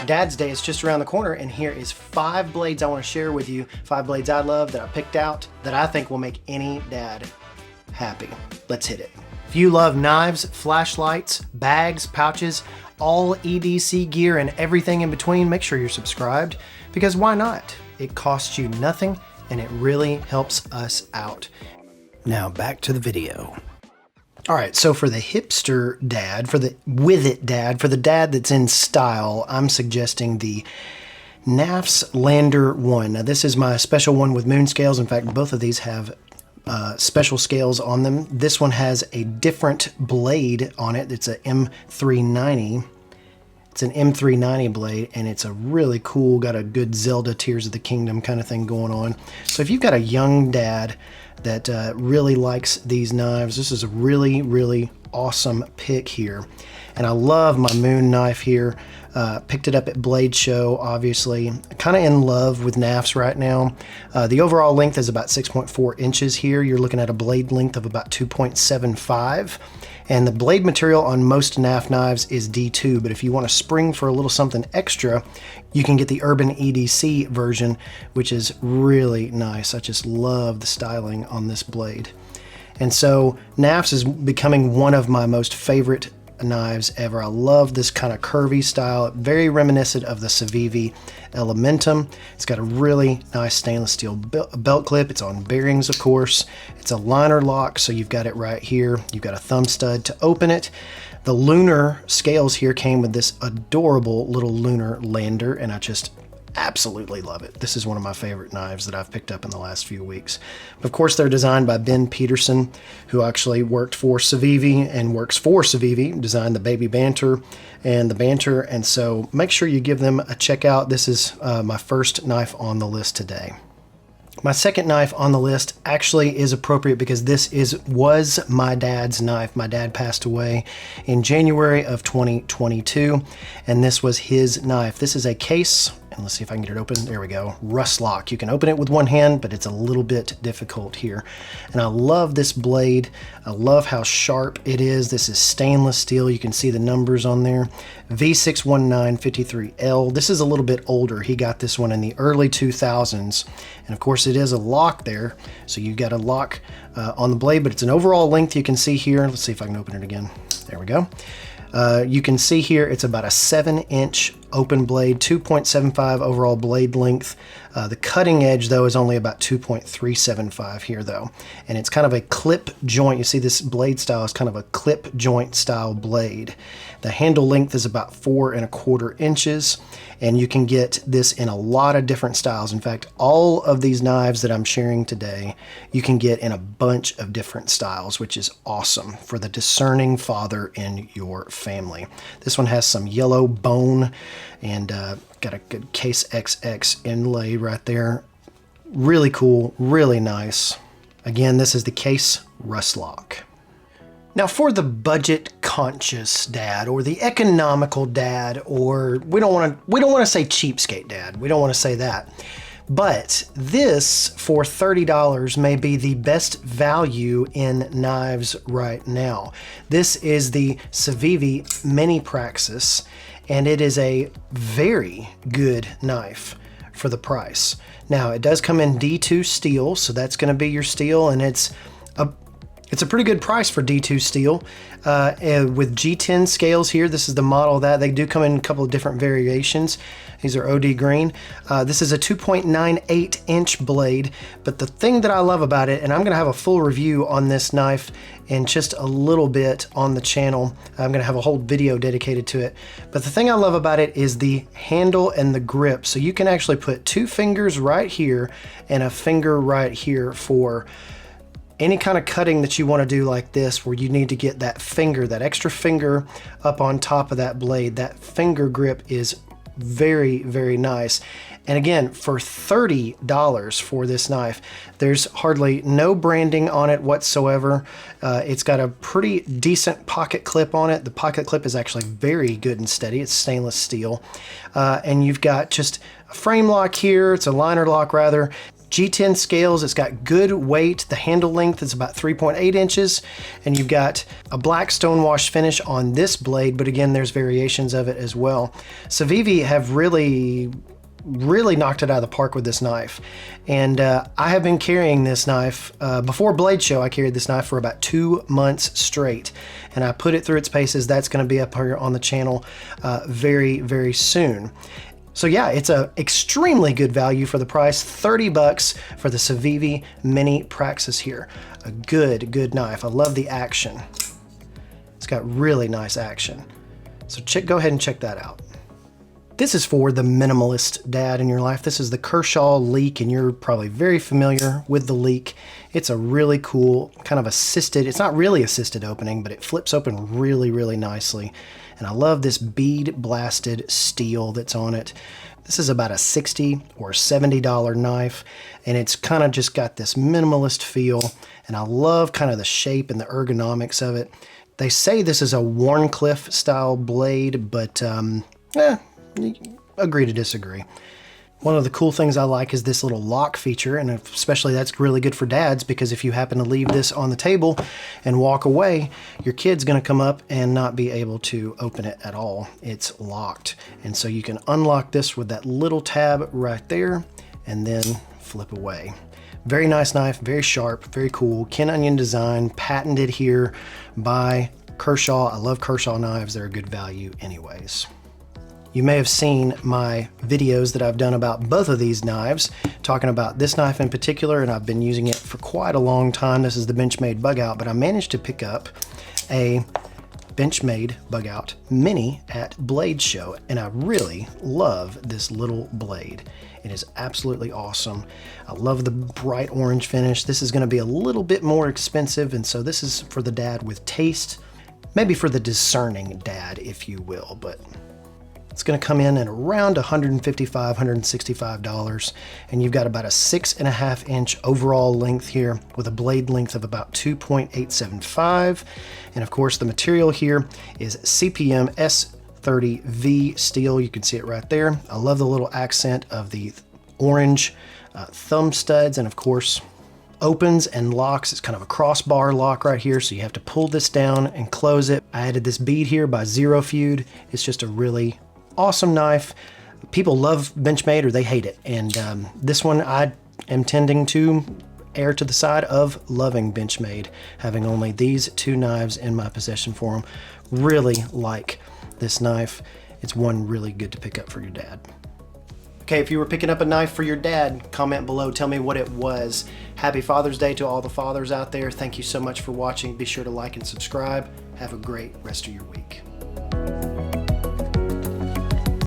Dad's Day is just around the corner, and here is 5 blades I want to share with you. 5 blades I love that I picked out that I think will make any dad happy. Let's hit it. If you love knives, flashlights, bags, pouches, all EDC gear and everything in between, make sure you're subscribed, because why not? It costs you nothing and it really helps us out. Now back to the video. All right, so for the hipster dad, for the with it dad, for the dad that's in style, I'm suggesting the Knafs Lander 1. Now this is my special one with moon scales. In fact, both of these have special scales on them. This one has a different blade on it. It's a M390. It's an M390 blade, and it's a really cool, got a good Zelda Tears of the Kingdom kind of thing going on. So if you've got a young dad that really likes these knives, this is a really, really awesome pick here. And I love my moon knife here. Picked it up at Blade Show, obviously. Kind of in love with Knafs right now. The overall length is about 6.4 inches here. You're looking at a blade length of about 2.75. And the blade material on most Knaf knives is D2, but if you want to spring for a little something extra, you can get the Urban EDC version, which is really nice. I just love the styling on this blade. And so Knafs is becoming one of my most favorite knives ever. I love this kind of curvy style, very reminiscent of the Civivi Elementum. It's got a really nice stainless steel belt clip. It's on bearings, of course. It's a liner lock, so you've got it right here. You've got a thumb stud to open it. The lunar scales here came with this adorable little lunar lander, and I just absolutely love it. This is one of my favorite knives that I've picked up in the last few weeks. Of course, they're designed by Ben Peterson, who actually worked for Civivi and works for Civivi, designed the Baby Banter and the Banter, and so make sure you give them a check out. This is my first knife on the list today. My second knife on the list actually is appropriate because this was my dad's knife. My dad passed away in January of 2022, and this was his knife. This is a case, and let's see if I can get it open. There we go. RUSSLOCK. You can open it with one hand, but it's a little bit difficult here. And I love this blade. I love how sharp it is. This is stainless steel. You can see the numbers on there. V61953L. This is a little bit older. He got this one in the early 2000s. And of course it is a lock there. So you've got a lock on the blade, but it's an overall length you can see here. Let's see if I can open it again. There we go. You can see here it's about a 7-inch open blade, 2.75 overall blade length. The cutting edge though is only about 2.375 here though, and it's kind of a clip joint. You see this blade style is kind of a clip joint style blade. The handle length is about 4.25 inches, and you can get this in a lot of different styles. In fact, all of these knives that I'm sharing today, you can get in a bunch of different styles, which is awesome for the discerning father in your family. This one has some yellow bone and got a good Case XX inlay right there. Really cool, really nice. Again, this is the Case RUSSLOCK. Now for the budget conscious dad, or the economical dad, or we don't want to say cheapskate dad. We don't want to say that. But this for $30 may be the best value in knives right now. This is the Civivi Mini Praxis, and it is a very good knife for the price. Now it does come in D2 steel, so that's going to be your steel, and it's a pretty good price for D2 steel. With G10 scales here, this is the model that they do come in a couple of different variations. These are OD green. This is a 2.98 inch blade, but the thing that I love about it, and I'm gonna have a full review on this knife in just a little bit on the channel. I'm gonna have a whole video dedicated to it. But the thing I love about it is the handle and the grip. So you can actually put 2 fingers right here and a finger right here for any kind of cutting that you want to do like this, where you need to get that finger, that extra finger up on top of that blade. That finger grip is very, very nice. And again, for $30 for this knife, there's hardly no branding on it whatsoever. It's got a pretty decent pocket clip on it. The pocket clip is actually very good and steady. It's stainless steel. And you've got just a frame lock here. It's a liner lock rather. G10 scales. It's got good weight. The handle length is about 3.8 inches, and you've got a black stonewash finish on this blade, but again, there's variations of it as well. Civivi have really knocked it out of the park with this knife. And I have been carrying this knife, before Blade Show, I carried this knife for about 2 months straight. And I put it through its paces. That's gonna be up here on the channel very, very soon. So yeah, it's a extremely good value for the price. 30 bucks for the Civivi Mini Praxis here. A good knife. I love the action. It's got really nice action. So go ahead and check that out. This is for the minimalist dad in your life. This is the Kershaw Leek, and you're probably very familiar with the Leek. It's a really cool kind of assisted, it's not really assisted opening, but it flips open really nicely. And I love this bead blasted steel that's on it. This is about a $60 or $70 knife, and it's kind of just got this minimalist feel, and I love kind of the shape and the ergonomics of it. They say this is a Wharncliffe style blade, but agree to disagree. One of the cool things I like is this little lock feature, and especially that's really good for dads, because if you happen to leave this on the table and walk away, your kid's gonna come up and not be able to open it at all. It's locked. And so you can unlock this with that little tab right there and then flip away. Very nice knife, very sharp, very cool. Ken Onion design, patented here by Kershaw. I love Kershaw knives. They're a good value anyways. You may have seen my videos that I've done about both of these knives, talking about this knife in particular, and I've been using it for quite a long time. This is the Benchmade Bugout, but I managed to pick up a Benchmade Bugout Mini at Blade Show, and I really love this little blade. It is absolutely awesome. I love the bright orange finish. This is gonna be a little bit more expensive, and so this is for the dad with taste, maybe for the discerning dad, if you will, but it's gonna come in at around $155, $165, and you've got about a 6.5 inch overall length here with a blade length of about 2.875. And of course, the material here is CPM S30V steel. You can see it right there. I love the little accent of the orange thumb studs, and of course, opens and locks. It's kind of a crossbar lock right here, so you have to pull this down and close it. I added this bead here by Zero Feud. It's just a really awesome knife. People love Benchmade or they hate it, and this one I am tending to err to the side of loving Benchmade, having only these two knives in my possession for them. Really like this knife. It's one really good to pick up for your dad. Okay, if you were picking up a knife for your dad, comment below, tell me what it was. Happy Father's Day to all the fathers out there. Thank you so much for watching. Be sure to like and subscribe. Have a great rest of your week.